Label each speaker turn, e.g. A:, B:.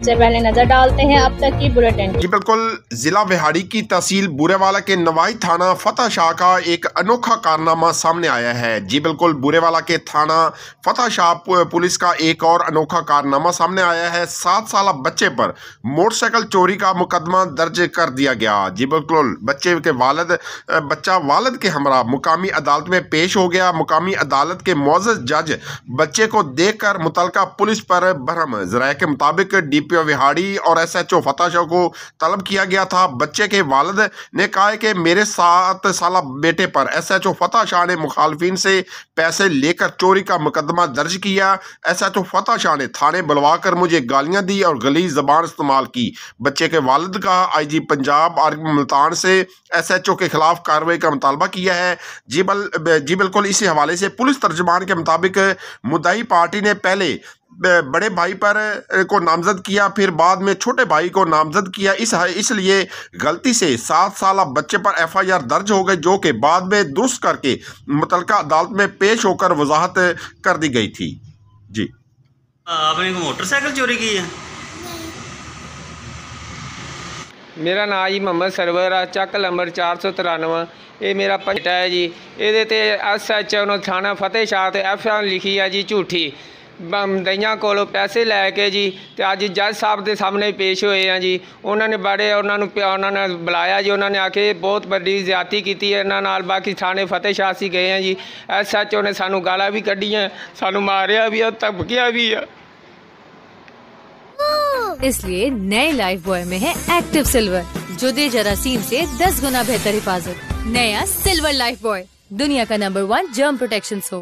A: सबसे पहले नजर डालते हैं अब तक की बुलेटिन।
B: जी बिल्कुल, जिला विहाड़ी की तहसील बुरेवाला के नवाई थाना फतह शाह का एक अनोखा कारनामा सामने आया है। जी बिल्कुल, बुरेवाला के थाना फतह शाह पुलिस का एक और अनोखा कारनामा सामने आया है। 7 साल बच्चे पर मोटरसाइकिल चोरी का मुकदमा दर्ज कर दिया गया। जी बिल्कुल, बच्चा वालिद के हमरा मुकामी अदालत में पेश हो गया। मुकामी अदालत के मुअज़्ज़ज़ जज बच्चे को देखकर मुतलका पुलिस पर भरम। ज़राए के मुताबिक डीपीओ विहाड़ी और SHO फतह शाह को तलब किया गया था। बच्चे के वालिद ने कहा है कि मेरे 7 साल बेटे पर SHO फतह शाह ने मुखालफिन से पैसे लेकर चोरी का मुकदमा दर्ज किया। SHO फतह शाह ने थाने बुलवाकर मुझे गालियां दी और गलीज़ ज़बान इस्तेमाल की। बच्चे के वालिद का IG पंजाब और मुल्तान से SHO के खिलाफ कार्रवाई का मुतालबा किया है। जी बिल्कुल, इसी हवाले से पुलिस तर्जुमान के मुताबिक मुद्दाई पार्टी ने पहले बड़े भाई पर को नामजद किया, फिर बाद में छोटे भाई को नामजद किया। इसलिए गलती से 7 साल बच्चे पर FIR दर्ज हो गई, जो कि बाद में दुरुस्त करके मुतलका अदालत में पेश होकर वजाहत कर दी गई थी। जी,
C: आपने मोटरसाइकिल चोरी की है?
D: मेरा नाम जी मोहम्मद सरवर आ, ਚੱਕ नंबर 493। ये मेरा बेटा है जी। ये SHO ने थाना फतेह शाह ते FIR लिखी है जी झूठी। दइयां कोलों पैसे लैके जी ते अज जज साहब के सामने पेश होए हैं जी। उन्होंने उन्होंने बुलाया जी। उन्होंने आके बहुत बड़ी ज्यादती की है इन्हां नाल। बाकी थाने फतेह शाह से गए हैं जी। SHO ने सानू गालां भी कढ़ियां, सानू मारिया भी, धमकियां भी है।
E: इसलिए नए लाइफ बॉय में है एक्टिव सिल्वर, जो दे जरासीम से 10 गुना बेहतर हिफाजत। नया सिल्वर लाइफ बॉय, दुनिया का नंबर 1 जर्म प्रोटेक्शन सोप।